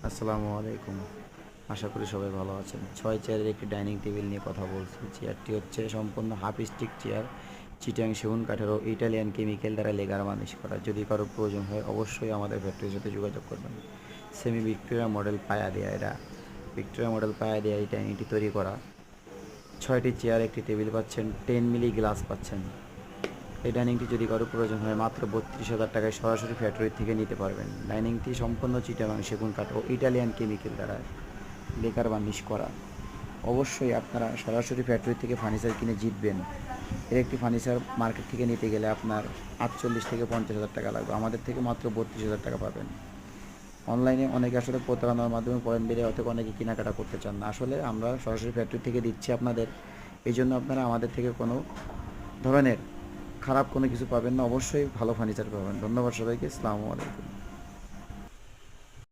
আসসালামু আলাইকুম। আশা করি সবাই ভালো আছেন। ৬ চেয়ারের একটি ডাইনিং টেবিল নিয়ে কথা বলছি। চেয়ারটি হচ্ছে সম্পূর্ণ হাফ স্টিক চেয়ার, চিটাং সেগুন কাঠের ও ইটালিয়ান কেমিক্যাল দ্বারা লেগার বার্নিশ করা। যদি কারো প্রয়োজন হয় অবশ্যই আমাদের ফ্যাক্টরির সাথে যোগাযোগ করবেন। সেমি ভিক্টোরিয়া মডেল পায়া দেয়া এরা। ভিক্টোরিয়া মডেল পায়া দেয়া এই ডাইনিংটি তৈরি করা। ৬টি চেয়ার, একটি টেবিল পাচ্ছেন, 10 মিলি গ্লাস পাচ্ছেন। এই ডাইনিংটি যদি কারো প্রয়োজন হয় মাত্র ৩২,০০০ টাকায় সরাসরি ফ্যাক্টরি থেকে নিতে পারবেন। ডাইনিংটি সম্পূর্ণ চিটাগাং সেগুন কাঠ ও ইটালিয়ান কেমিক্যাল দ্বারা লেকার বার্নিশ করা। অবশ্যই আপনারা সরাসরি ফ্যাক্টরি থেকে ফার্নিচার কিনে জিতবেন। এর একটি ফার্নিচার মার্কেট থেকে নিতে গেলে আপনার ৪৮ থেকে ৫০,০০০ টাকা লাগবে, আমাদের থেকে মাত্র ৩২,০০০ টাকা পাবেন। অনলাইনে অনেকে আসলে প্রতারণার মাধ্যমে পয়েন্ট বেড়ে অথবা অনেকে কেনাকাটা করতে চান না। আসলে আমরা সরাসরি ফ্যাক্টরি থেকে দিচ্ছি আপনাদের, এই জন্য আপনারা আমাদের থেকে কোনো ধরনের খারাপ কোনো কিছু পাবেন না, অবশ্যই ভালো ফার্নিচার পাবেন। ধন্যবাদ সবাইকে। আসসালামু আলাইকুম।